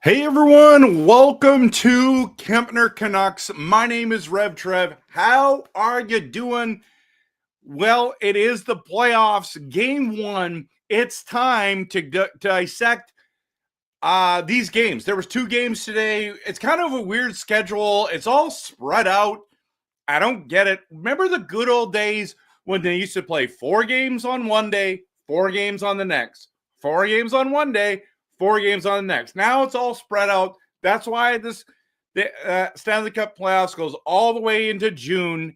Hey everyone, welcome to Kempner Canucks. My name is RevTrev. How are you doing? Well, it is the playoffs, game one. It's time to dissect these games. There was 2 games today. It's kind of a weird schedule. It's all spread out. I don't get it. Remember the good old days when they used to play 4 games on one day, 4 games on the next, 4 games on one day, 4 games on the next. Now it's all spread out. That's why the Stanley Cup playoffs goes all the way into June.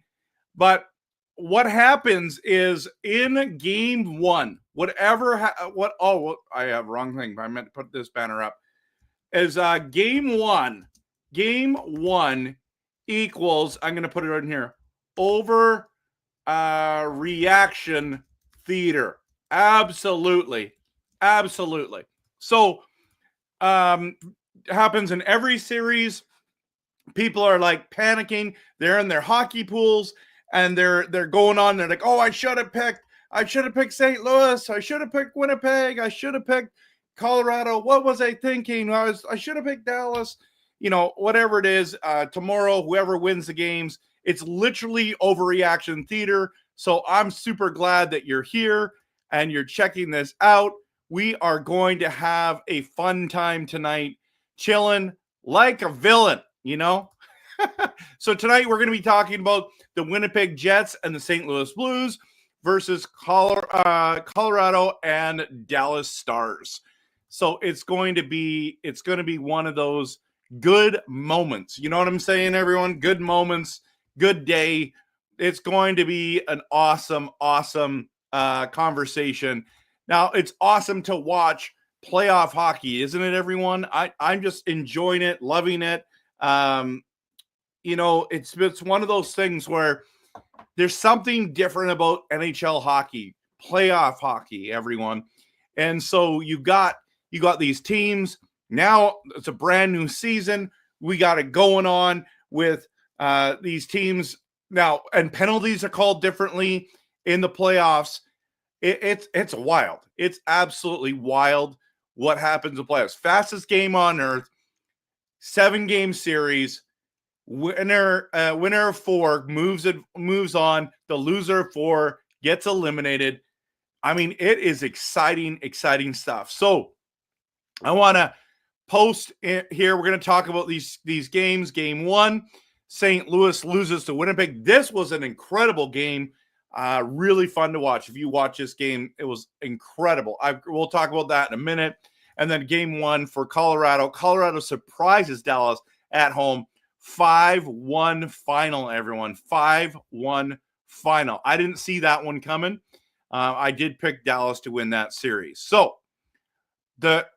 But what happens is in game one, I have wrong thing. I meant to put this banner up. Is game one equals, I'm going to put it in here, over reaction theater. Absolutely. So happens in every series. People are like panicking. They're in their hockey pools and they're going on. They're like, oh, I should have picked St. Louis. I should have picked Winnipeg. I should have picked Colorado. What was I thinking? I should have picked Dallas. You know, whatever it is, tomorrow, whoever wins the games, it's literally overreaction theater. So I'm super glad that you're here and you're checking this out. We are going to have a fun time tonight, chilling like a villain, you know? So tonight we're going to be talking about the Winnipeg Jets and the St. Louis Blues versus Colorado and Dallas Stars. So it's going to be one of those good moments. You know what I'm saying, everyone? Good moments, good day. It's going to be an awesome conversation. Now, it's awesome to watch playoff hockey, isn't it, everyone? I'm just enjoying it, loving it. You know, it's one of those things where there's something different about NHL hockey, playoff hockey, everyone. And so you got these teams. Now it's a brand new season. We got it going on with these teams now, and penalties are called differently in the playoffs. It's wild. It's absolutely wild what happens in playoffs. Fastest game on earth, 7-game series. Winner of 4 moves on. The loser of 4 gets eliminated. I mean, it is exciting stuff. So I want to post it here. We're going to talk about these games. Game 1, St. Louis loses to Winnipeg. This was an incredible game. Really fun to watch. If you watch this game, it was incredible. We'll talk about that in a minute. And then game 1 for Colorado. Colorado surprises Dallas at home. 5-1 final, everyone. 5-1 final. I didn't see that one coming. I did pick Dallas to win that series. So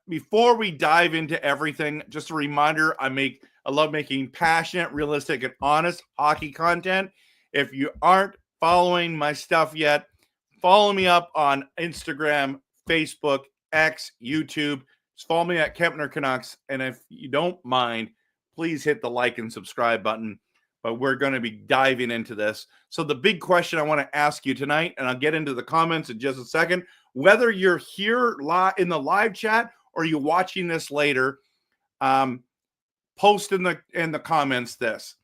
before we dive into everything, just a reminder, I love making passionate, realistic, and honest hockey content. If you aren't following my stuff yet, follow me up on Instagram, Facebook, X, YouTube. Just follow me at Kempner Canucks. And if you don't mind, please hit the like and subscribe button. But we're going to be diving into this. So the big question I want to ask you tonight, and I'll get into the comments in just a second, whether you're here in the live chat or you're watching this later, post in the comments this.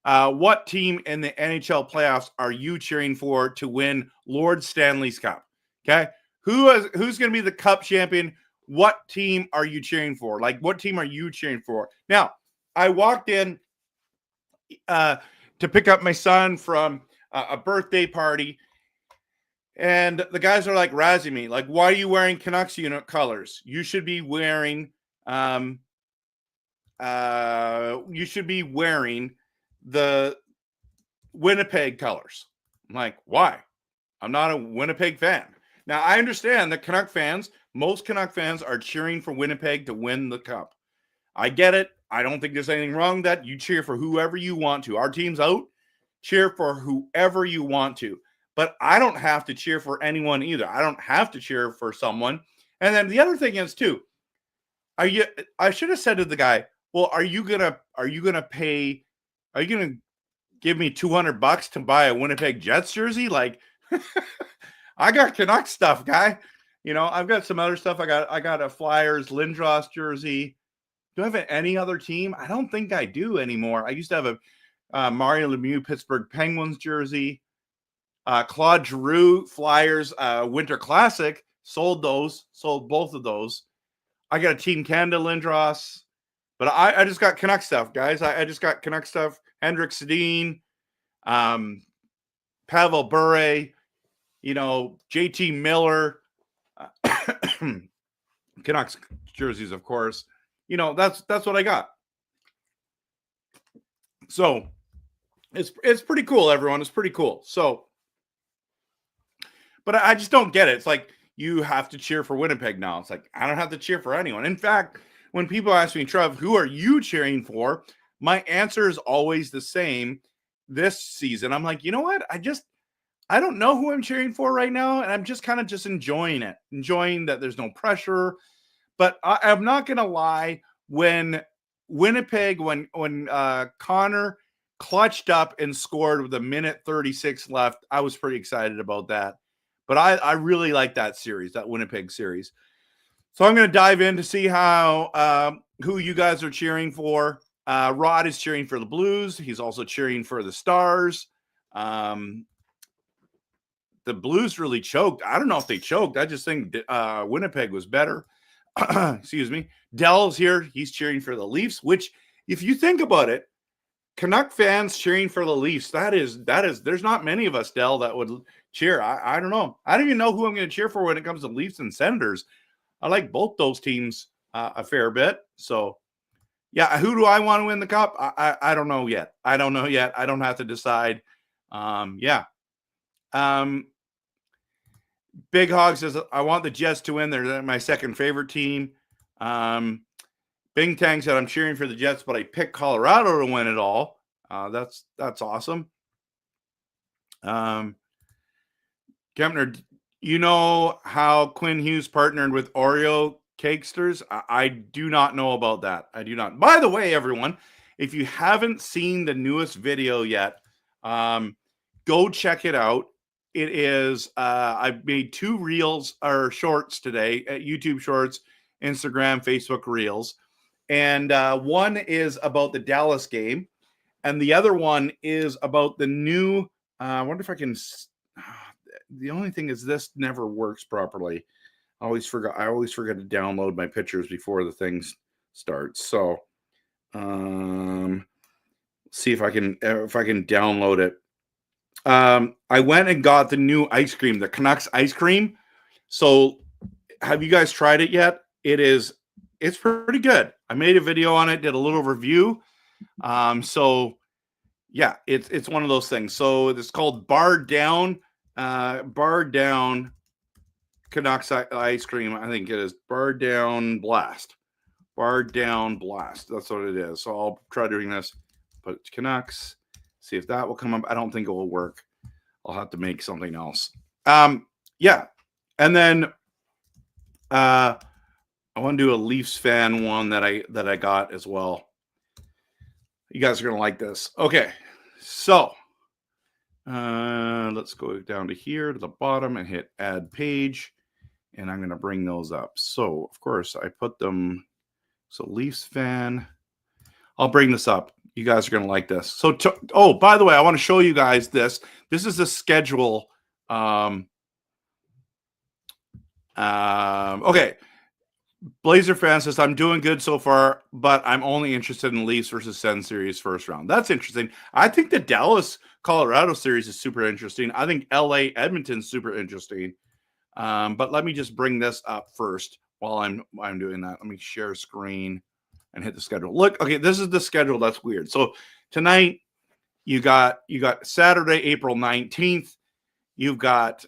What team in the NHL playoffs are you cheering for to win Lord Stanley's Cup? Okay. Who's going to be the cup champion? What team are you cheering for? Like, what team are you cheering for? Now, I walked in to pick up my son from a birthday party, and the guys are like razzing me, like, why are you wearing Canucks unit colors? You should be wearing the Winnipeg colors. I'm like, why? I'm not a Winnipeg fan. Now, I understand that most Canuck fans are cheering for Winnipeg to win the cup. I get it. I don't think there's anything wrong with that. You cheer for whoever you want to. Our team's out. Cheer for whoever you want to. But I don't have to cheer for anyone either. I don't have to cheer for someone. And then the other thing is too, I should have said to the guy, well, are you gonna give me $200 to buy a Winnipeg Jets jersey? Like, I got Canuck stuff, guy. You know, I've got some other stuff. I got a Flyers Lindros jersey. Do I have any other team? I don't think I do anymore. I used to have a Mario Lemieux Pittsburgh Penguins jersey. Claude Giroux Flyers Winter Classic. Sold both of those. I got a Team Canada Lindros. But I just got Canuck stuff, guys. I just got Canuck stuff. Hendrik Sedin, Pavel Bure, JT Miller, Canucks jerseys, of course. That's what I got. So it's pretty cool, everyone. It's pretty cool. So, but I just don't get it. It's like you have to cheer for Winnipeg now. It's like I don't have to cheer for anyone. In fact, when people ask me, Trev, who are you cheering for? My answer is always the same this season. I'm like, you know what? I don't know who I'm cheering for right now. And I'm just kind of just enjoying it, enjoying that there's no pressure. But I'm not going to lie. When Winnipeg, when Connor clutched up and scored with 1:36 left, I was pretty excited about that. But I really like that series, that Winnipeg series. So I'm going to dive in to see who you guys are cheering for. Rod is cheering for the Blues. He's also cheering for the Stars. The Blues really choked. I don't know if they choked. I just think Winnipeg was better. Excuse me. Dell's here. He's cheering for the Leafs, which, if you think about it, Canuck fans cheering for the Leafs, that is, there's not many of us, Dell, that would cheer. I don't know. I don't even know who I'm going to cheer for when it comes to Leafs and Senators. I like both those teams a fair bit. So, yeah, who do I want to win the cup? I don't know yet. I don't have to decide. Big Hog says, I want the Jets to win. They're my second favorite team. Bing Tang said, I'm cheering for the Jets, but I picked Colorado to win it all. That's awesome. Kempner, you know how Quinn Hughes partnered with Oreo Cakesters? I do not know about that. I do not. By the way, everyone, if you haven't seen the newest video yet, go check it out. It is, I've made 2 reels or shorts today at YouTube Shorts, Instagram, Facebook Reels. And one is about the Dallas game. And the other one is about the new, I wonder if I can, the only thing is this never works properly. I always forget to download my pictures before the things start. So, see if I can download it. I went and got the new ice cream, the Canucks ice cream. So, have you guys tried it yet? It's pretty good. I made a video on it, did a little review. So yeah, it's one of those things. So it's called Bar Down Canucks ice cream. I think it is Bar Down Blast. That's what it is. So I'll try doing this. Put Canucks. See if that will come up. I don't think it will work. I'll have to make something else. Yeah. And then I want to do a Leafs fan one that I got as well. You guys are going to like this. Okay. So let's go down to here to the bottom and hit add page. And I'm going to bring those up. So, of course, I put them. So, Leafs fan. I'll bring this up. You guys are going to like this. So, by the way, I want to show you guys this. This is the schedule. Okay. Blazer fan says, I'm doing good so far, but I'm only interested in Leafs versus Sens series first round. That's interesting. I think the Dallas-Colorado series is super interesting. I think LA-Edmonton's super interesting. But let me just bring this up first while I'm doing that. Let me share screen and hit the schedule. Look, okay, this is the schedule. That's weird. So tonight you got Saturday, April 19th. You've got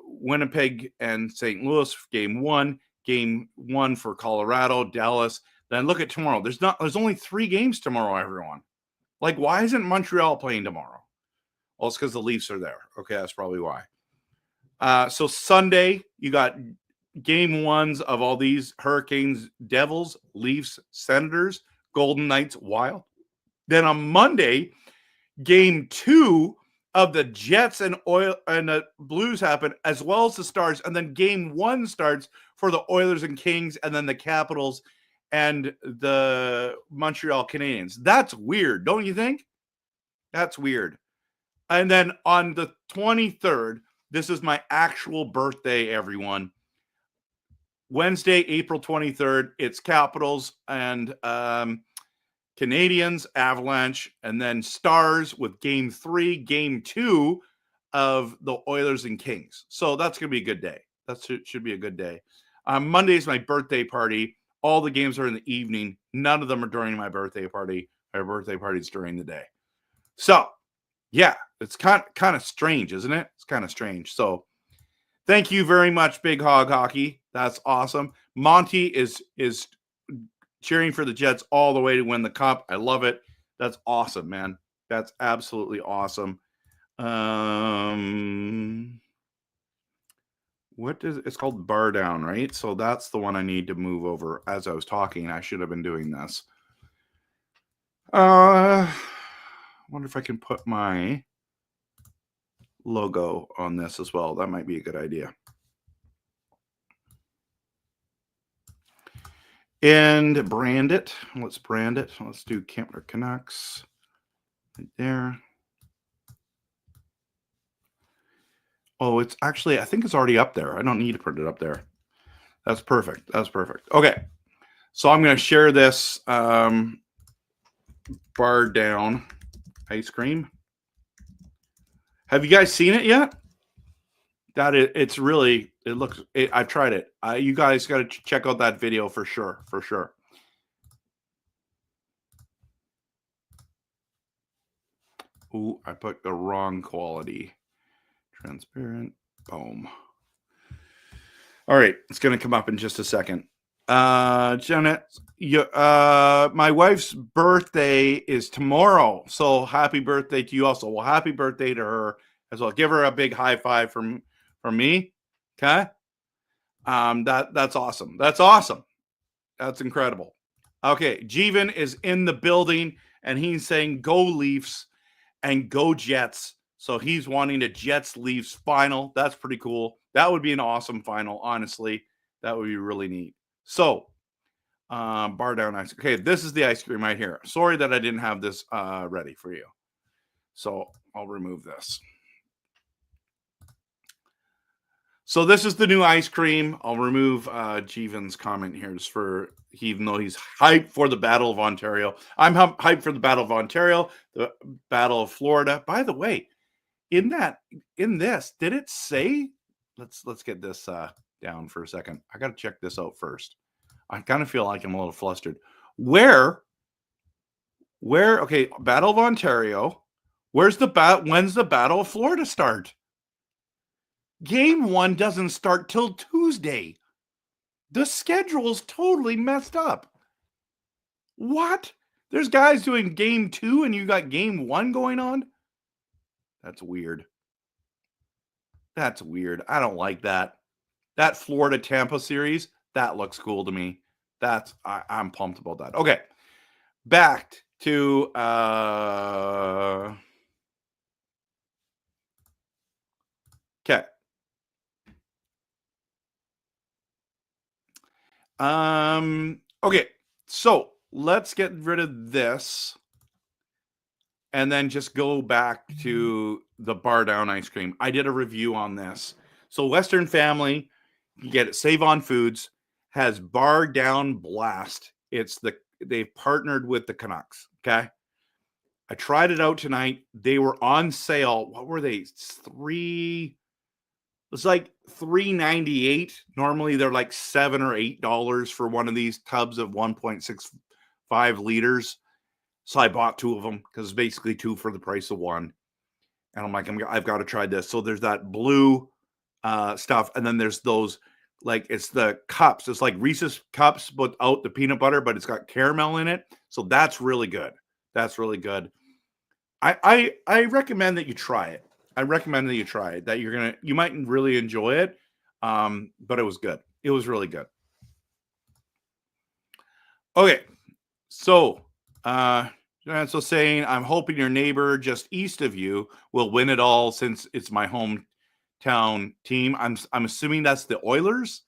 Winnipeg and St. Louis game 1. Game 1 for Colorado, Dallas. Then look at tomorrow. There's only 3 games tomorrow, everyone. Like, why isn't Montreal playing tomorrow? Well, it's because the Leafs are there. Okay, that's probably why. So Sunday, you got game 1s of all these Hurricanes, Devils, Leafs, Senators, Golden Knights, Wild. Then on Monday, game 2 of the Jets and the Blues happen, as well as the Stars. And then game 1 starts for the Oilers and Kings, and then the Capitals and the Montreal Canadiens. That's weird, don't you think? That's weird. And then on the 23rd, this is my actual birthday, everyone. Wednesday, April 23rd, it's Capitals and Canadiens, Avalanche, and then Stars with Game 3, Game 2 of the Oilers and Kings. So that's going to be a good day. That should be a good day. Monday is my birthday party. All the games are in the evening. None of them are during my birthday party. My birthday party is during the day. So, yeah, it's kind of strange, isn't it? It's kind of strange. So, thank you very much, Big Hog Hockey. That's awesome. Monty is cheering for the Jets all the way to win the cup. I love it. That's awesome, man. That's absolutely awesome. It's called Bar Down, right? So that's the one I need to move over. As I was talking, I should have been doing this. I wonder if I can put my logo on this as well. That might be a good idea. And brand it. Let's brand it. Let's do Kempner Canucks right there. Oh, it's actually, I think it's already up there. I don't need to put it up there. That's perfect. That's perfect. Okay. So I'm going to share this Bar Down ice cream. Have you guys seen it yet? It's really, it looks, I've tried it. You guys got to check out that video for sure. For sure. Ooh, I put the wrong quality. Transparent. Boom. All right. It's going to come up in just a second. Janet, my wife's birthday is tomorrow. So happy birthday to you also. Well, happy birthday to her as well. Give her a big high five from me. Okay. That's awesome. That's awesome. That's incredible. Okay. Jeevan is in the building and he's saying go Leafs and go Jets. So he's wanting a Jets-Leafs final. That's pretty cool. That would be an awesome final, honestly. That would be really neat. So, Bar Down ice. Okay, this is the ice cream right here. Sorry that I didn't have this ready for you. So I'll remove this. So this is the new ice cream. I'll remove Jeevan's comment here just for, even though he's hyped for the Battle of Ontario. I'm hyped for the Battle of Ontario, the Battle of Florida. By the way, in this, did it say? Let's get this down for a second. I got to check this out first. I kind of feel like I'm a little flustered. Where? Okay, Battle of Ontario. When's the Battle of Florida start? Game 1 doesn't start till Tuesday. The schedule's totally messed up. What? There's guys doing Game 2 and you got Game 1 going on? That's weird. That's weird. I don't like that. That Florida-Tampa series, that looks cool to me. I'm pumped about that. Okay. Back to okay. Okay. So let's get rid of this. And then just go back to the Bar Down ice cream. I did a review on this. So Western Family, you get it. Save on Foods has Bar Down Blast. They've partnered with the Canucks. Okay. I tried it out tonight. They were on sale. What were they? It's like $3.98. Normally they're like $7 or $8 for one of these tubs of 1.65 liters. So I bought 2 of them because it's basically 2 for the price of 1. And I'm like, I've got to try this. So there's that blue stuff. And then there's those, like, it's the cups. It's like Reese's cups without the peanut butter, but it's got caramel in it. So that's really good. That's really good. I recommend that you try it. I recommend that you try it. That you might really enjoy it. But it was good. It was really good. Okay. So, so saying, I'm hoping your neighbor just east of you will win it all since it's my hometown team. I'm assuming that's the Oilers.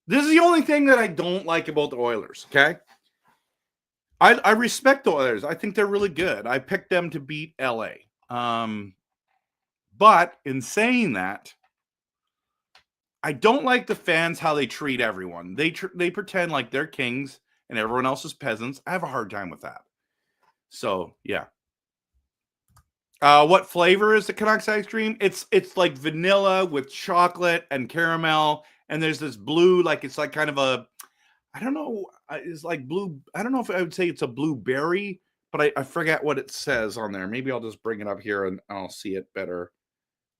This is the only thing that I don't like about the Oilers, okay? I respect the Oilers. I think they're really good. I picked them to beat LA. But in saying that, I don't like the fans how they treat everyone. They pretend like they're kings and everyone else is peasants. I have a hard time with that. So, yeah. What flavor is the Canucks ice cream? It's like vanilla with chocolate and caramel, and there's this blue, like it's like kind of a, I don't know, it's like blue. I don't know if I would say it's a blueberry, but I forget what it says on there. Maybe I'll just bring it up here and I'll see it better.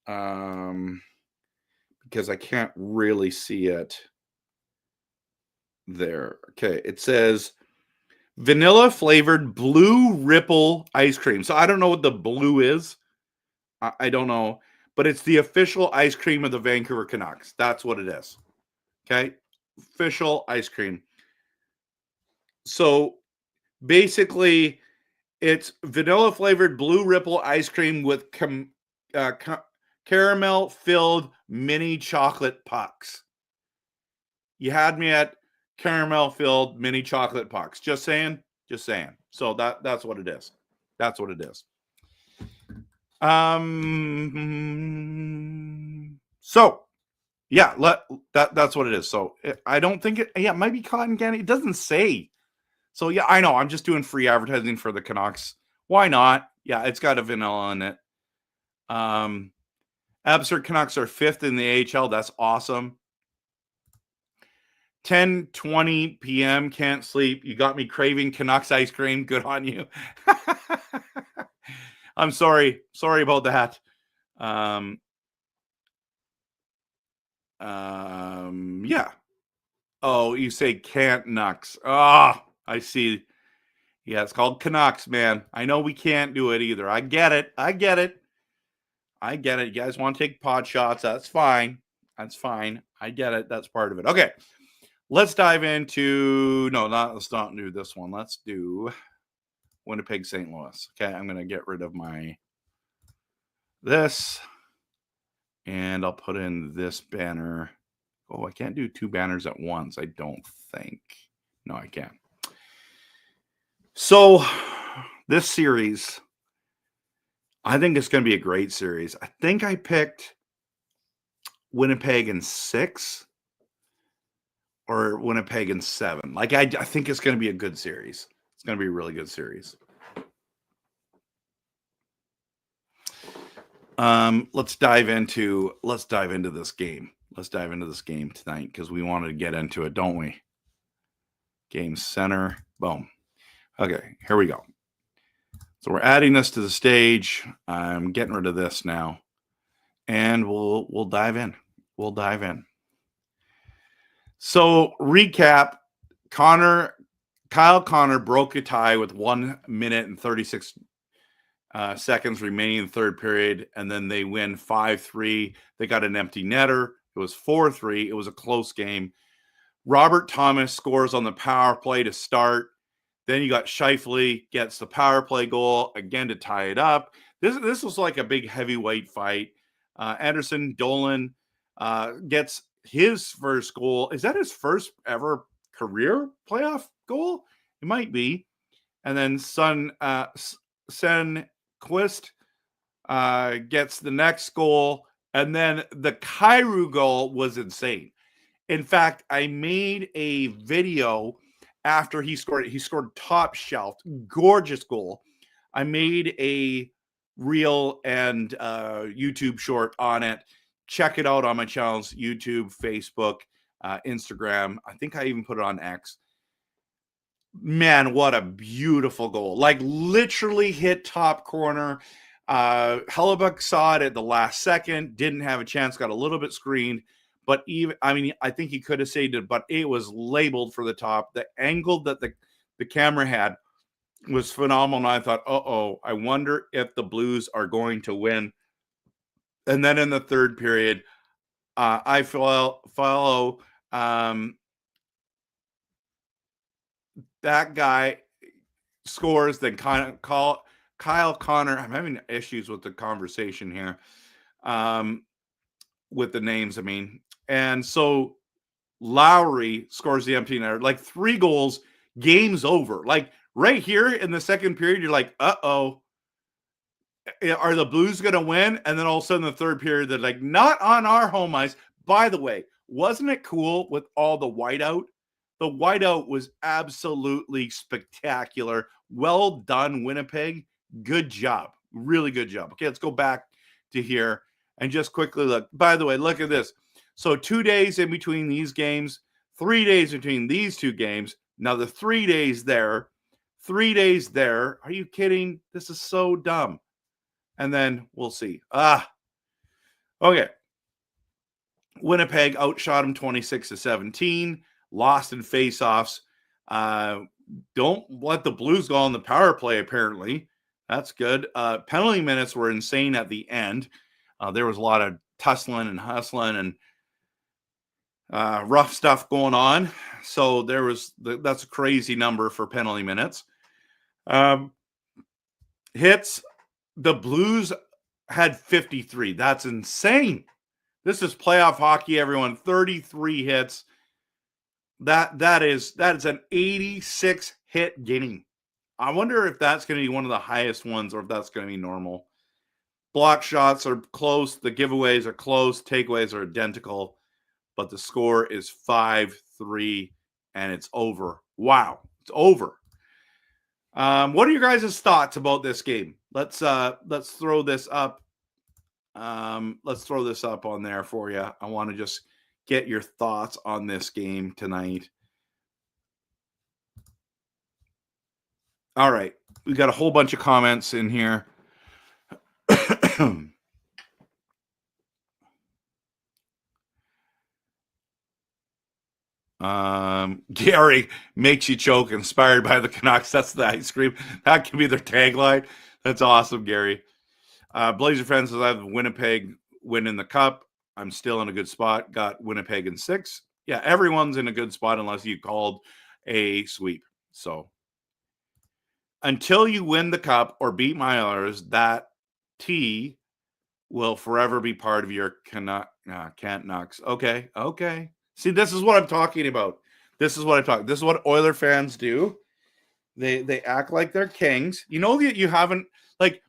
Because I can't really see it there. Okay, it says vanilla flavored blue ripple ice cream. So I don't know what the blue is. I don't know, but it's the official ice cream of the Vancouver Canucks. That's what it is. Okay, official ice cream. So basically, it's vanilla flavored blue ripple ice cream with caramel filled mini chocolate pucks. You had me at caramel filled mini chocolate pucks. Just saying. So that's what it is. That's what it is. So yeah, that's what it is. So I don't think it might be cotton candy. It doesn't say. So yeah, I know. I'm just doing free advertising for the Canucks. Why not? Yeah, it's got a vanilla in it. Absurd Canucks are 5th in the AHL. That's awesome. 10:20 p.m. Can't sleep. You got me craving Canucks ice cream. Good on you. I'm sorry. Sorry about that. Yeah. Oh, you say can't Nucks. Ah, I see. Yeah, it's called Canucks, man. I know we can't do it either. I get it. You guys want to take pot shots? That's fine. I get it. That's part of it. Okay. Let's dive into let's not do this one. Let's do Winnipeg, St. Louis. Okay, I'm gonna get rid of this, and I'll put in this banner. Oh, I can't do 2 banners at once. I don't think. No, I can't. So this series, I think it's gonna be a great series. I think I picked Winnipeg in 6. Or Winnipeg in 7. Like I think it's going to be a good series. It's going to be a really good series. Let's dive into this game. Let's dive into this game tonight because we wanted to get into it, don't we? Game center. Boom. Okay, here we go. So we're adding this to the stage. I'm getting rid of this now, and we'll dive in. So recap: Kyle Connor broke a tie with 1 minute and 36 seconds remaining in the third period, and then they win 5-3. They got an empty netter. It was 4-3. It was a close game. Robert Thomas scores on the power play to start. Then you got Scheifele gets the power play goal again to tie it up. This was like a big heavyweight fight. Anderson Dolan gets his first goal. Is that his first ever career playoff goal? It might be. And then Senquist gets the next goal. And then the Kyrou goal was insane. In fact, I made a video after he scored it. He scored top shelf. Gorgeous goal. I made a reel and YouTube short on it. Check it out on my channels, YouTube, Facebook, Instagram. I think I even put it on X. Man, what a beautiful goal. Like literally hit top corner. Hellebuck saw it at the last second, didn't have a chance, got a little bit screened. But I think he could have saved it, but it was labeled for the top. The angle that the camera had was phenomenal. I thought, I wonder if the Blues are going to win. And then in the third period, I follow that guy scores. Then Kyle Connor. I'm having issues with the conversation here, with the names. And so Lowry scores the empty netter. Like 3 goals, game's over. Like right here in the second period, you're like, uh-oh. Are the Blues going to win? And then all of a sudden, the third period, they're like, not on our home ice. By the way, wasn't it cool with all the whiteout? The whiteout was absolutely spectacular. Well done, Winnipeg. Good job. Really good job. Okay, let's go back to here and just quickly look. By the way, look at this. So 2 days in between these games, 3 days between these 2 games. Now the 3 days there, 3 days there. Are you kidding? This is so dumb. And then we'll see. Okay. Winnipeg outshot him 26-17, lost in faceoffs. Don't let the Blues go on the power play, apparently. That's good. Penalty minutes were insane at the end. There was a lot of tussling and hustling and rough stuff going on. So that's a crazy number for penalty minutes. Hits. The Blues had 53. That's insane. This is playoff hockey, everyone. 33 hits. That is an 86 hit game. I wonder if that's going to be one of the highest ones or if that's going to be normal. Block shots are close. The giveaways are close. Takeaways are identical. But the score is 5-3 and it's over. Wow. It's over. What are your guys' thoughts about this game? Let's throw this up. Let's throw this up on there for you. I want to just get your thoughts on this game tonight. All right. We got a whole bunch of comments in here. Gary makes you choke, inspired by the Canucks. That's the ice cream. That can be their tagline. That's awesome, Gary. Blazer fans says I have Winnipeg winning the cup. I'm still in a good spot. Got Winnipeg in 6. Yeah, everyone's in a good spot unless you called a sweep. So until you win the cup or beat my Oilers, that T will forever be part of your Canucks. Okay. See, this is what I'm talking about. This is what Oiler fans do. They act like they're kings. You know that you haven't, like,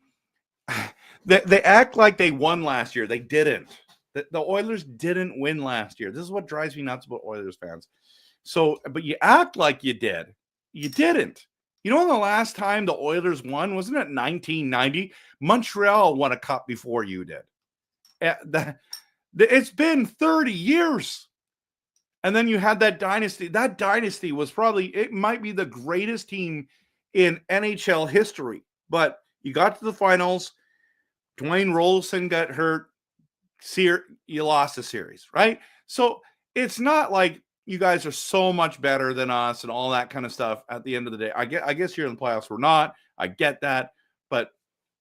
they act like they won last year. They didn't. The Oilers didn't win last year. This is what drives me nuts about Oilers fans. So, but you act like you did. You didn't. You know, the last time the Oilers won, wasn't it 1990? Montreal won a cup before you did. It's been 30 years. And then you had that dynasty. That dynasty was it might be the greatest team in NHL history. But you got to the finals. Dwayne Rolson got hurt. You lost the series, right? So it's not like you guys are so much better than us and all that kind of stuff at the end of the day. I guess here in the playoffs we're not. I get that. But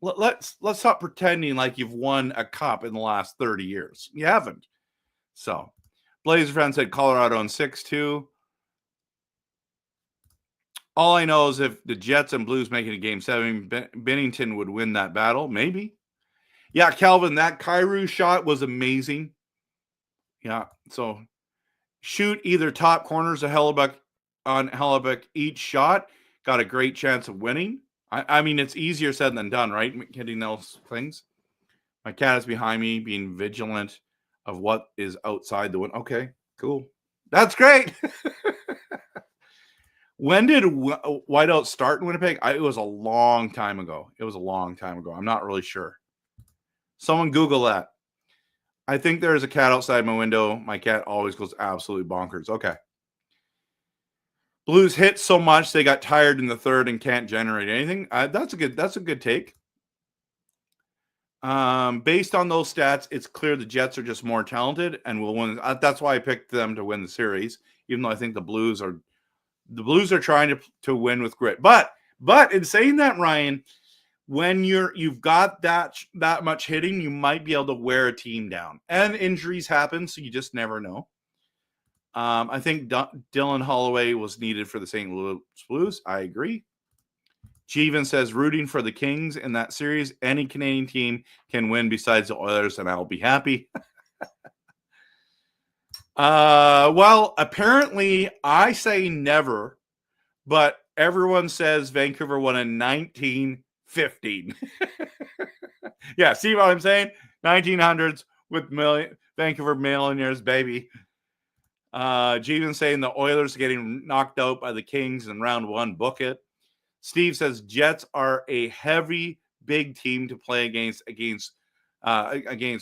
let's stop pretending like you've won a cup in the last 30 years. You haven't. So Blazer fan said Colorado in 6-2. All I know is if the Jets and Blues make it a game 7, Binnington would win that battle. Maybe. Yeah, Calvin, that Kyrou shot was amazing. Yeah, so shoot either top corners of Hellebuyck each shot. Got a great chance of winning. I mean, it's easier said than done, right? Hitting those things. My cat is behind me, being vigilant of what is outside the window. Okay, cool. That's great. When did whiteout start in Winnipeg? It was a long time ago. I'm not really sure. Someone Google that. I think there is a cat outside my window. My cat always goes absolutely bonkers. Okay. Blues hit so much they got tired in the third and can't generate anything. That's a good take. Based on those stats, it's clear the Jets are just more talented and will win. That's why I picked them to win the series, even though I think the Blues are trying to win with grit. But in saying that, Ryan, when you've got that much hitting, you might be able to wear a team down. And injuries happen, so you just never know. I think Dylan Holloway was needed for the St. Louis Blues. I agree. Jeevan says, rooting for the Kings in that series. Any Canadian team can win besides the Oilers, and I'll be happy. Well, apparently I say never, but everyone says Vancouver won in 1915. Yeah, see what I'm saying? 1900s with Vancouver millionaires, baby. Jeevan saying the Oilers getting knocked out by the Kings in round one. Book it. Steve says Jets are a heavy, big team to play against,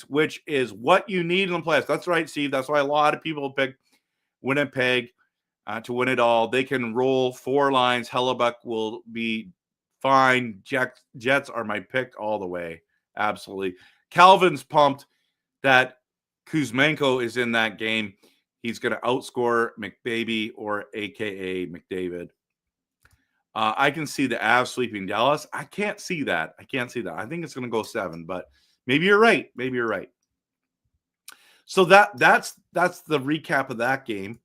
which is what you need in the playoffs. That's right, Steve. That's why a lot of people pick Winnipeg to win it all. They can roll four lines. Hellebuck will be fine. Jets are my pick all the way. Absolutely. Calvin's pumped that Kuzmenko is in that game. He's going to outscore McBaby or AKA McDavid. I can see the Avs sweeping Dallas. I can't see that. I think it's going to go 7, but maybe you're right. So that's the recap of that game.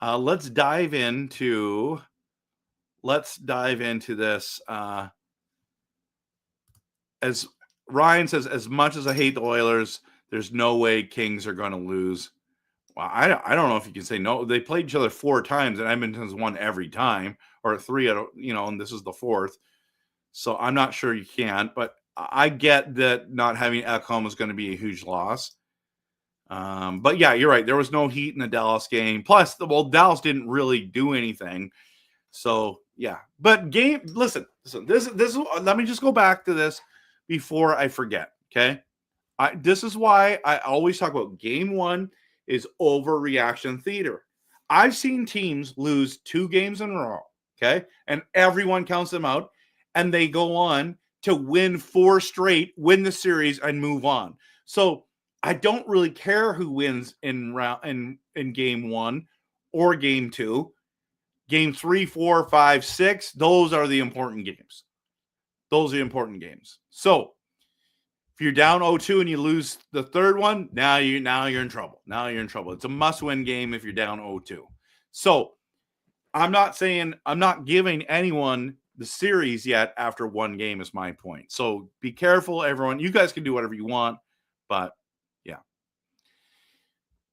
Let's dive into this. As Ryan says, as much as I hate the Oilers, there's no way Kings are going to lose. Well, I don't know if you can say no. They played each other 4 times, and Edmonton's won every time, or 3. And this is the 4th. So I'm not sure you can, but I get that not having Ekholm is going to be a huge loss. But yeah, you're right. There was no heat in the Dallas game. Plus, Dallas didn't really do anything. So yeah, but listen. This is. Let me just go back to this before I forget. Okay, this is why I always talk about game 1 is overreaction theater. I've seen teams lose 2 games in a row. Okay, and everyone counts them out, and they go on to win 4 straight, win the series, and move on. So I don't really care who wins in game 1 or game 2. Game 3, 4, 5, 6, those are the important games. So if you're down 0-2 and you lose the 3rd one, now you're in trouble. It's a must-win game if you're down 0-2. So I'm not giving anyone the series yet after 1 game is my point. So be careful, everyone. You guys can do whatever you want, but yeah.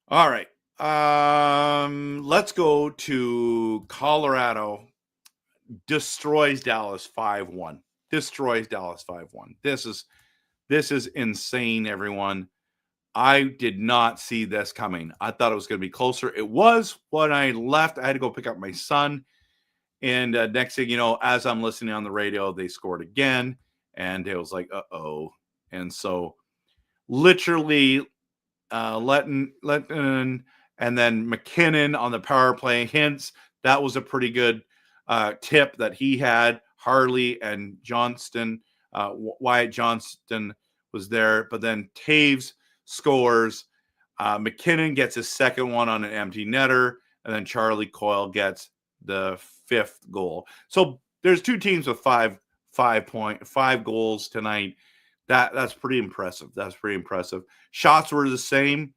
All right. Let's go to Colorado. Destroys Dallas 5-1. This is insane, everyone. I did not see this coming. I thought it was going to be closer. It was. When I left, I had to go pick up my son. And next thing you know, as I'm listening on the radio, they scored again. And it was like, uh-oh. And so literally letting and then McKinnon on the power play. Hence, that was a pretty good tip that he had. Harley and Johnston, Wyatt Johnston was there. But then Taves scores. McKinnon gets his second one on an empty netter. And then Charlie Coyle gets the 5th goal. So there's 2 teams with 5 goals tonight. That's pretty impressive. Shots were the same.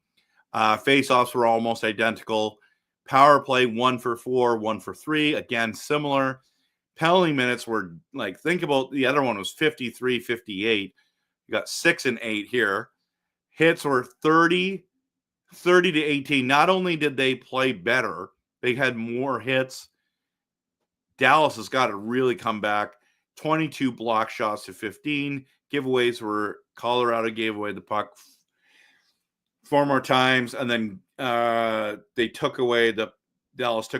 Face-offs were almost identical. Power play 1 for 4, 1 for 3. Again, similar. Penalty minutes were like, think about the other one was 53, 58. You got 6 and 8 here. Hits were 30 to 18. Not only did they play better, they had more hits. Dallas has got to really come back. 22 block shots to 15. Giveaways were Colorado gave away the puck 4 more times, and then Dallas took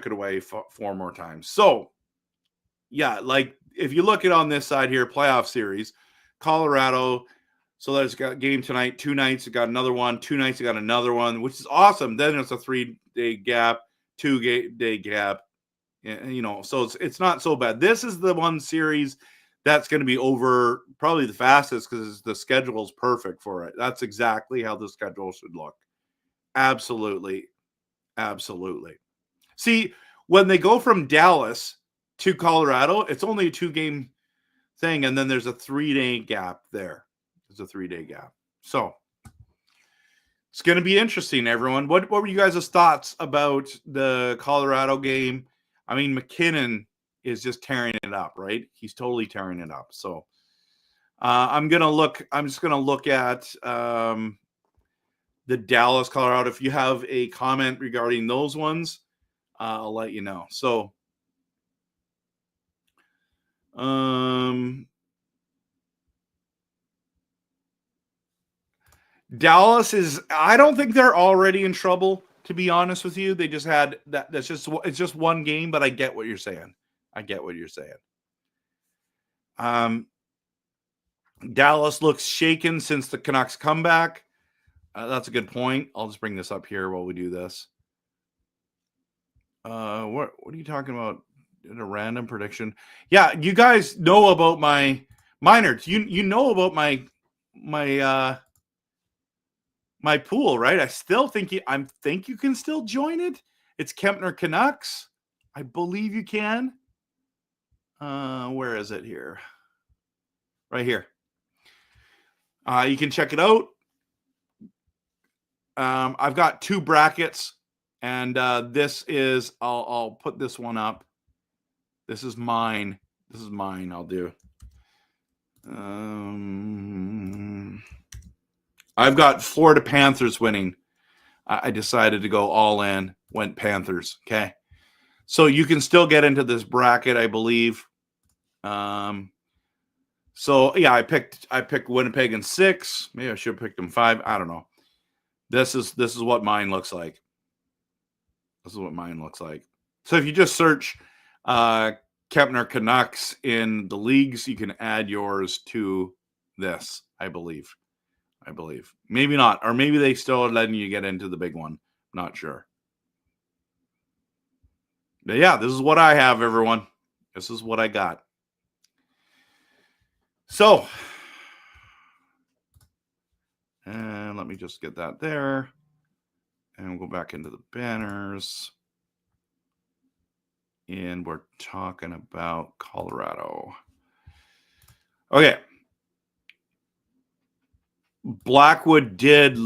it away 4 more times. So, yeah, like if you look at on this side here, playoff series, Colorado. So there's got game tonight, 2 nights. It got another one. 2 nights. It got another one, which is awesome. Then it's a 3-day gap, 2-day gap. So it's not so bad. This is the one series that's going to be over probably the fastest because the schedule is perfect for it. That's exactly how the schedule should look. Absolutely. See, when they go from Dallas to Colorado, it's only a 2-game thing, and then there's a 3-day gap there. So it's going to be interesting, everyone. What were you guys' thoughts about the Colorado game? I mean, McKinnon is just tearing it up, right? He's totally tearing it up. So I'm just going to look at the Dallas, Colorado. If you have a comment regarding those ones, I'll let you know. So, Dallas is, I don't think they're already in trouble, to be honest with you. They just had that. It's just one game, but I get what you're saying. Dallas looks shaken since the Canucks comeback. That's a good point. I'll just bring this up here while we do this. What are you talking about? In a random prediction? Yeah, you guys know about my minor. You know about my pool, right? I still think you can still join it. It's Kempner Canucks. I believe you can. Where is it here? Right here. You can check it out. I've got 2 brackets, and this is, I'll put this one up. This is mine. I'll do. I've got Florida Panthers winning. I decided to go all in, went Panthers. Okay. So you can still get into this bracket, I believe. So yeah, I picked Winnipeg in 6. Maybe I should have picked them 5. I don't know. This is what mine looks like. So if you just search Kempner Canucks in the leagues, you can add yours to this, I believe. Maybe not, or maybe they still are letting you get into the big one. Not sure. But yeah, this is what I have, everyone. This is what I got. So, and let me just get that there. And we'll go back into the banners. And we're talking about Colorado. Okay. Blackwood did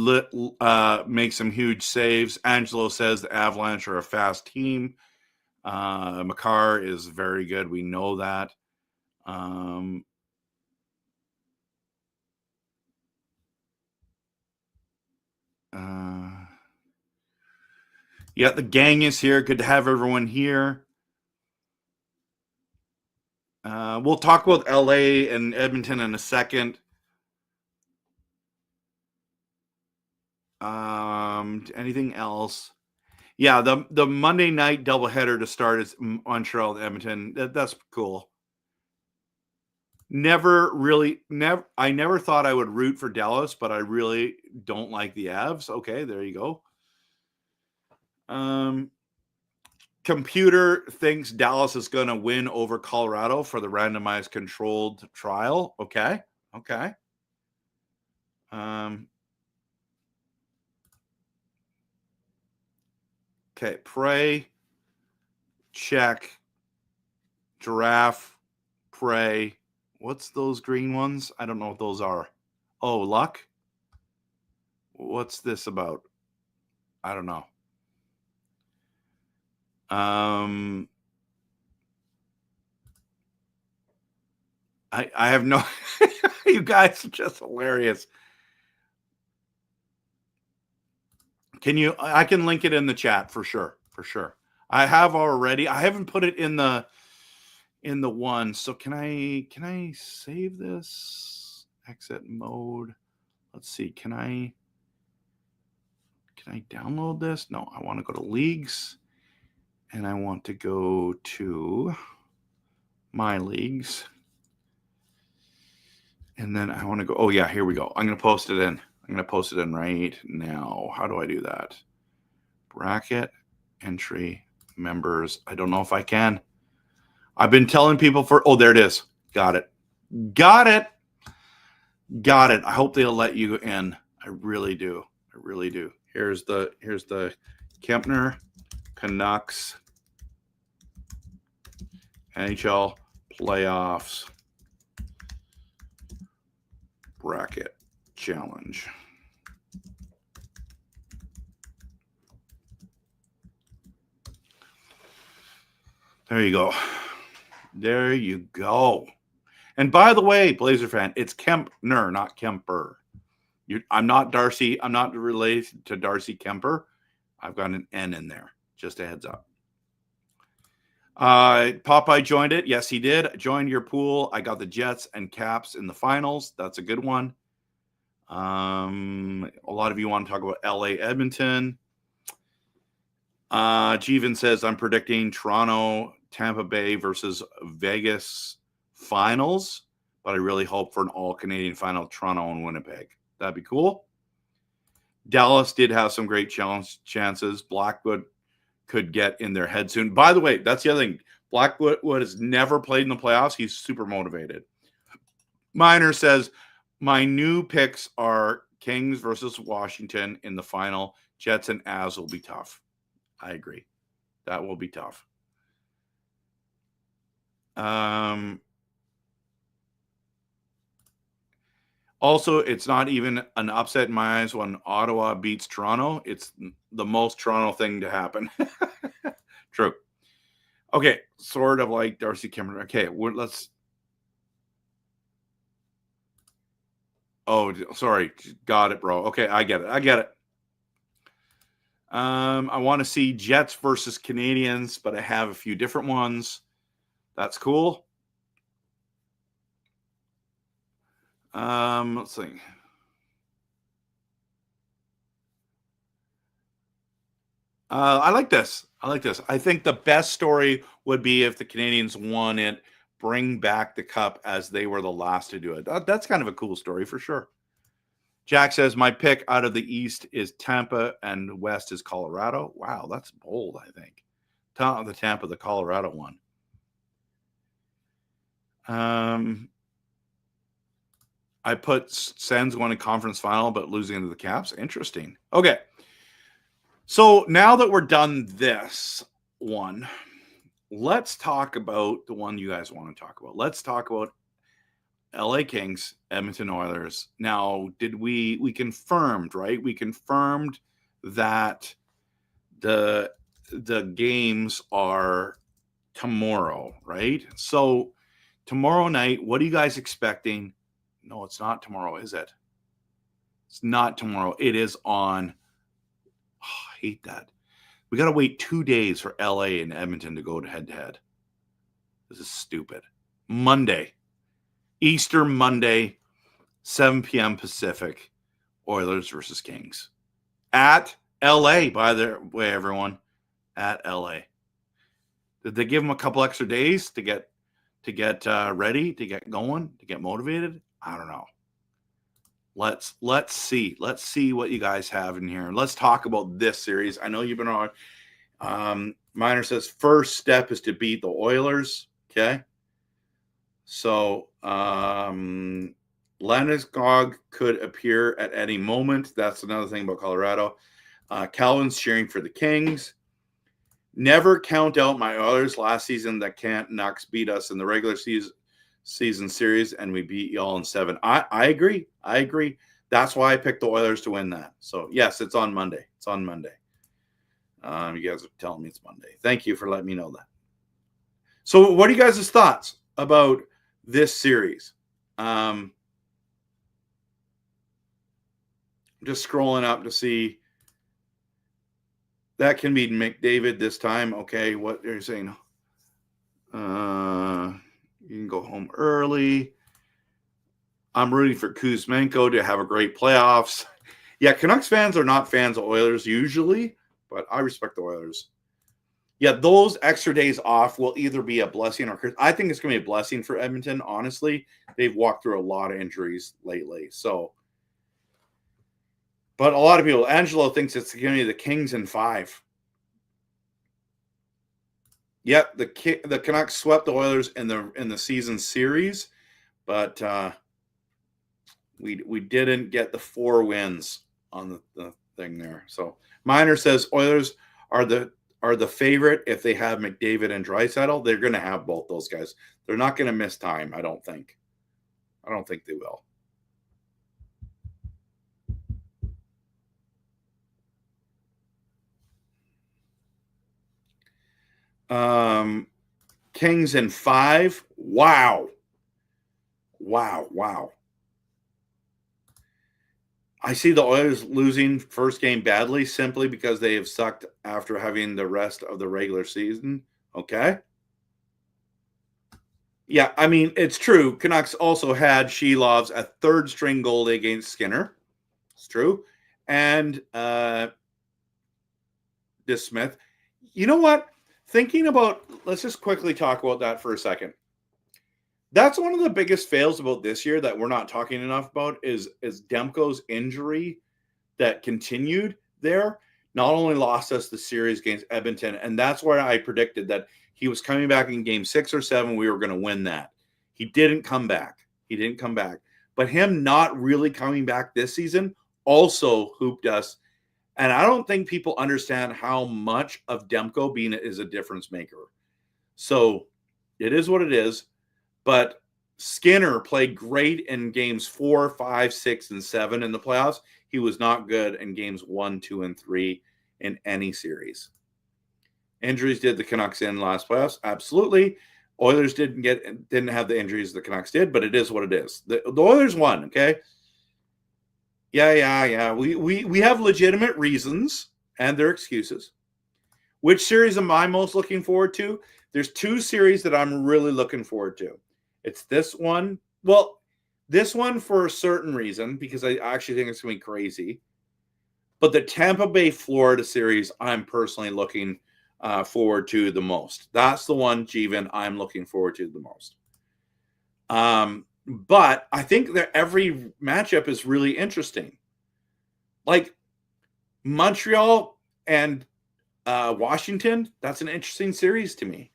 make some huge saves. Angelo says the Avalanche are a fast team. Makar is very good. We know that. Yeah, the gang is here. Good to have everyone here. We'll talk about LA and Edmonton in a second. Anything else? Yeah, the Monday night doubleheader to start is Montreal and Edmonton. That's cool. I never thought I would root for Dallas, but I really don't like the Avs. Okay, there you go. Computer thinks Dallas is going to win over Colorado for the randomized controlled trial. Okay. Okay, pray, check, giraffe, pray. What's those green ones? I don't know what those are. Oh, luck? What's this about? I don't know. I have no. You guys are just hilarious. I can link it in the chat for sure. I have already. I haven't put it in the one. So can I save this? Exit mode. Let's see. Can I download this? No, I want to go to leagues and I want to go to my leagues. And then I want to go. Oh yeah, here we go. I'm going to post it in. Right now. How do I do that? Bracket, entry, members. I don't know if I can. I've been telling people there it is. Got it. I hope they'll let you in. I really do. Here's the Kempner Canucks NHL Playoffs bracket challenge. There you go. And by the way, Blazer fan, it's Kempner, not Kemper. I'm not Darcy. I'm not related to Darcy Kemper. I've got an N in there. Just a heads up. Popeye joined it. Yes, he did. Joined your pool. I got the Jets and Caps in the finals. That's a good one. A lot of you want to talk about LA Edmonton. Jeevan says, I'm predicting Toronto, Tampa Bay versus Vegas finals, but I really hope for an all-Canadian final, Toronto and Winnipeg. That'd be cool. Dallas did have some great chances. Blackwood could get in their head soon. By the way, that's the other thing. Blackwood has never played in the playoffs. He's super motivated. Miner says, my new picks are Kings versus Washington in the final. Jets and Avs will be tough. I agree. That will be tough. Also, it's not even an upset in my eyes when Ottawa beats Toronto. It's the most Toronto thing to happen. True. Okay, sort of like Darcy Kemper. Okay, let's. Oh, sorry. Got it, bro. Okay, I get it. I want to see Jets versus Canadiens, but I have a few different ones. That's cool. Let's see. I like this. I think the best story would be if the Canadiens won it, bring back the cup as they were the last to do it. That's kind of a cool story for sure. Jack says, my pick out of the East is Tampa and West is Colorado. Wow, that's bold, I think. The Colorado one. I put Sens going to conference final, but losing to the Caps. Interesting. Okay. So now that we're done this one, let's talk about the one you guys want to talk about. Let's talk about LA Kings, Edmonton Oilers. Now, we confirmed, right? We confirmed that the games are tomorrow, right? So tomorrow night, what are you guys expecting? No, it's not tomorrow, is it? It's not tomorrow. It is on. Oh, I hate that. We got to wait 2 days for LA and Edmonton to go to head-to-head. This is stupid. Monday. Easter Monday, 7 p.m. Pacific, Oilers versus Kings. At LA, by the way, everyone. At LA. Did they give them a couple extra days to get ready, to get going, to get motivated? I don't know. Let's see. Let's see what you guys have in here. Let's talk about this series. I know you've been on. Miner says first step is to beat the Oilers. Okay. So Landeskog could appear at any moment. That's another thing about Colorado. Calvin's cheering for the Kings. Never count out my Oilers last season. That can't Nucks beat us in the regular season series, and we beat y'all in 7. I agree. That's why I picked the Oilers to win that. So yes, it's on Monday. You guys are telling me it's Monday. Thank you for letting me know that. So what are you guys' thoughts about this series? I'm just scrolling up to see. That can be McDavid this time. Okay, what are you saying? You can go home early. I'm rooting for Kuzmenko to have a great playoffs. Yeah, Canucks fans are not fans of Oilers usually, but I respect the Oilers. Yeah, those extra days off will either be a blessing or curse. I think it's going to be a blessing for Edmonton, honestly. They've walked through a lot of injuries lately. So, but a lot of people, Angelo thinks it's going to be the Kings in 5. Yep, the Canucks swept the Oilers in the season series, but we didn't get the 4 wins on the thing there. So Miner says Oilers are the favorite if they have McDavid and Draisaitl. They're going to have both those guys. They're not going to miss time, I don't think. I don't think they will. Kings in 5. Wow. I see the Oilers losing first game badly simply because they have sucked after having the rest of the regular season. Okay. Yeah, I mean, it's true. Canucks also had Shelov's a third string goalie against Skinner. It's true. And this Smith. You know what? Thinking about, let's just quickly talk about that for a second. That's one of the biggest fails about this year that we're not talking enough about is Demko's injury that continued there. Not only lost us the series against Edmonton, and that's where I predicted that he was coming back in game 6 or 7. We were going to win that. He didn't come back. But him not really coming back this season also hooped us. And I don't think people understand how much of Demko being is a difference maker. So it is what it is. But Skinner played great in games 4, 5, 6, and 7 in the playoffs. He was not good in games 1, 2, and 3 in any series. Injuries did the Canucks in last playoffs? Absolutely. Oilers didn't have the injuries the Canucks did, but it is what it is. The Oilers won, okay? Yeah. We have legitimate reasons and their excuses. Which series am I most looking forward to? There's 2 series that I'm really looking forward to. It's this one. Well, this one for a certain reason, because I actually think it's going to be crazy. But the Tampa Bay, Florida series, I'm personally looking forward to the most. That's the one, Jeevan, I'm looking forward to the most. But I think that every matchup is really interesting. Like Montreal and Washington, that's an interesting series to me.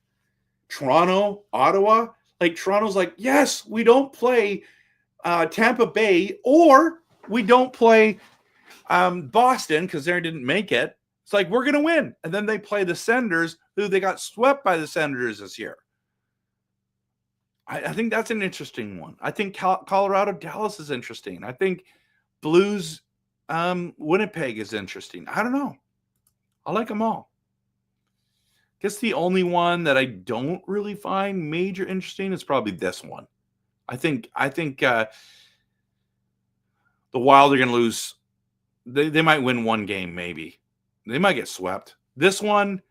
Toronto, Ottawa, like Toronto's like, yes, we don't play Tampa Bay or we don't play Boston because they didn't make it. It's like, we're going to win. And then they play the Senators, who they got swept by the Senators this year. I think that's an interesting one. I think Colorado, Dallas is interesting. I think Blues, Winnipeg is interesting. I don't know. I like them all. I guess the only one that I don't really find major interesting is probably this one. I think the Wild are going to lose. They might win one game, maybe. They might get swept. This one,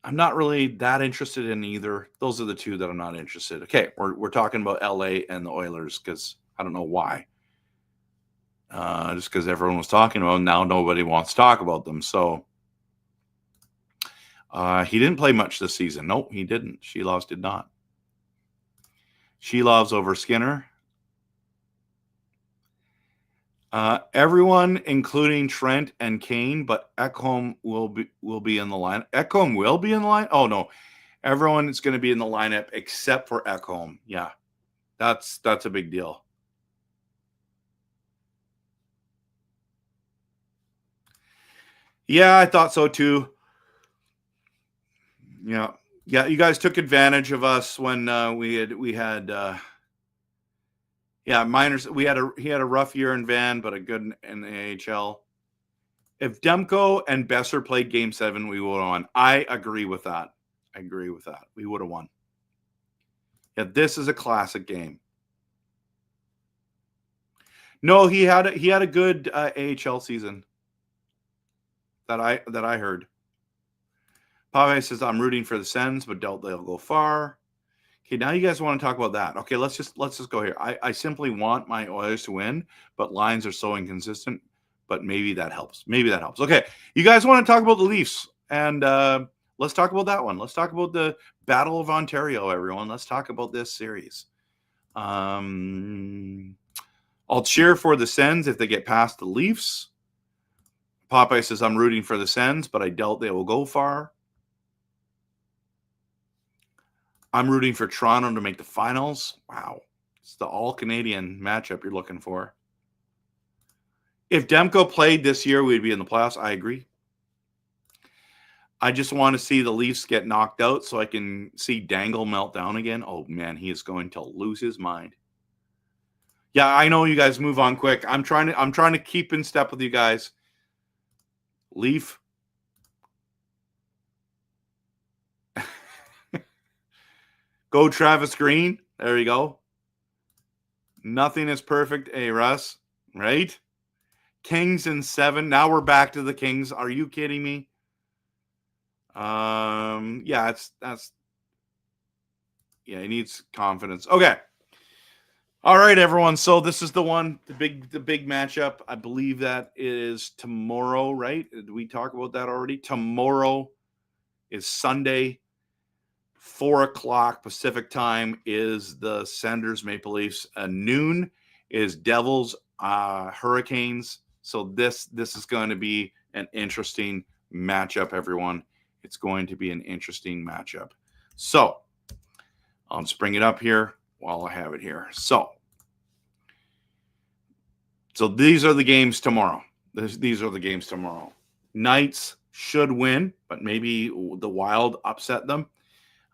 I'm not really that interested in either. Those are the 2 that I'm not interested. Okay, we're talking about LA and the Oilers because I don't know why. Just because everyone was talking about them, now nobody wants to talk about them. So he didn't play much this season. Nope, he didn't. Shelovs did not. Shelovs over Skinner. Everyone, including Trent and Kane, but Ekholm will be in the line. Ekholm will be in the line? Oh, no. Everyone is going to be in the lineup except for Ekholm. Yeah, that's a big deal. Yeah, I thought so too. Yeah, you guys took advantage of us when we had minors. He had a rough year in Van, but a good in the AHL. If Demko and Besser played Game 7, we would have won. I agree with that. We would have won. Yeah, this is a classic game. No, he had a good AHL season. That I heard. Pave says I'm rooting for the Sens, but doubt they'll go far. Okay, now you guys want to talk about that. Okay, let's just go here. I simply want my Oilers to win, but lines are so inconsistent. But maybe that helps. Okay, you guys want to talk about the Leafs, and let's talk about that one. Let's talk about the Battle of Ontario, everyone. Let's talk about this series. I'll cheer for the Sens if they get past the Leafs. Popeye says I'm rooting for the Sens, but I doubt they will go far. I'm rooting for Toronto to make the finals. Wow. It's the all-Canadian matchup you're looking for. If Demko played this year, we'd be in the playoffs. I agree. I just want to see the Leafs get knocked out so I can see Dangle melt down again. Oh, man, he is going to lose his mind. Yeah, I know you guys move on quick. I'm trying to keep in step with you guys. Leaf. Go Travis Green. There you go. Nothing is perfect, Russ. Right? Kings in 7. Now we're back to the Kings. Are you kidding me? Yeah, he needs confidence. Okay. All right, everyone. So this is the big matchup. I believe that is tomorrow, right? Did we talk about that already? Tomorrow is Sunday, 4:00 Pacific time is the Senators Maple Leafs. Noon is Devils Hurricanes. So this is going to be an interesting matchup, everyone. It's going to be an interesting matchup. So I'll just bring it up here while I have it here. So these are the games tomorrow. These are the games tomorrow. Knights should win, but maybe the Wild upset them.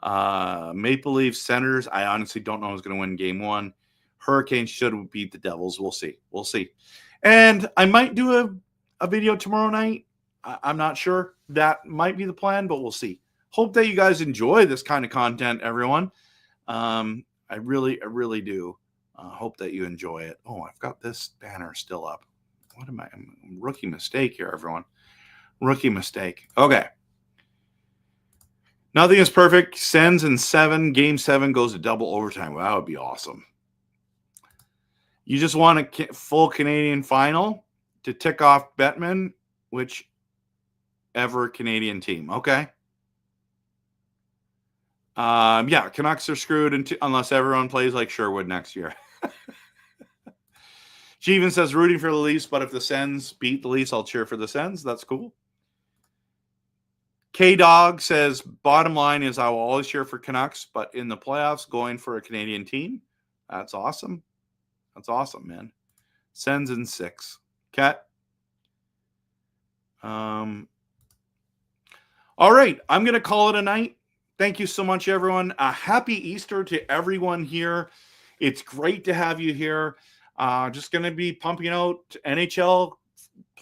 Maple Leafs, Senators, I honestly don't know who's going to win game 1. Hurricanes should beat the Devils. We'll see. And I might do a video tomorrow night. I'm not sure. That might be the plan, but we'll see. Hope that you guys enjoy this kind of content, everyone. I really do. Hope that you enjoy it. Oh, I've got this banner still up. What am I? Rookie mistake here, everyone. Rookie mistake. Okay. Nothing is perfect. Sens in 7. Game 7 goes to double overtime. Well, that would be awesome. You just want a full Canadian final to tick off Bettman, whichever Canadian team. Okay. Yeah, Canucks are screwed unless everyone plays like Sherwood next year. She even says rooting for the Leafs, but if the Sens beat the Leafs, I'll cheer for the Sens. That's cool. K-Dog says, bottom line is I will always cheer for Canucks, but in the playoffs, going for a Canadian team. That's awesome. That's awesome, man. Sens in 6. Cat. All right. I'm going to call it a night. Thank you so much, everyone. Happy Easter to everyone here. It's great to have you here. Just going to be pumping out NHL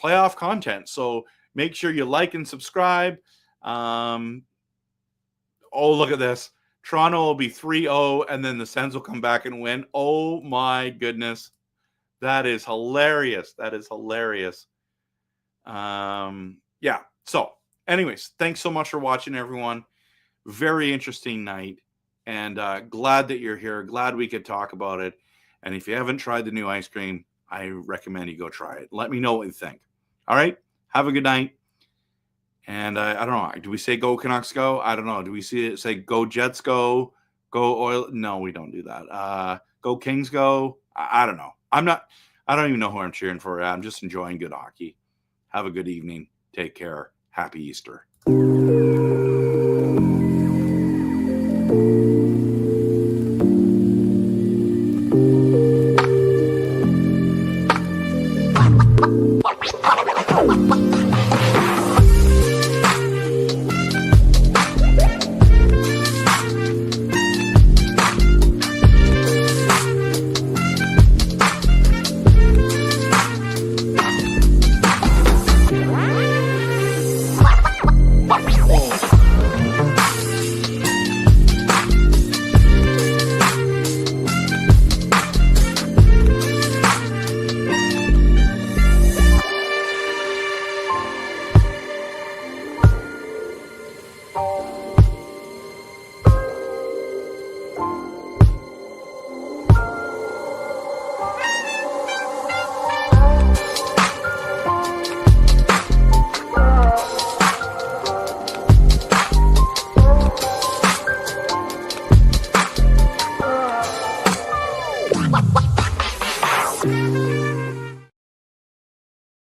playoff content. So make sure you like and subscribe. Oh, look at this. Toronto will be 3-0, and then the Sens will come back and win. Oh, my goodness. That is hilarious. That is hilarious. Yeah. So, anyways, thanks so much for watching, everyone. Very interesting night, and glad that you're here. Glad we could talk about it. And if you haven't tried the new ice cream, I recommend you go try it. Let me know what you think. All right? Have a good night. And I don't know. Do we say go Canucks go? I don't know. Do we say go Jets go? Go Oil? No, we don't do that. Go Kings go? I don't know. I don't even know who I'm cheering for. I'm just enjoying good hockey. Have a good evening. Take care. Happy Easter.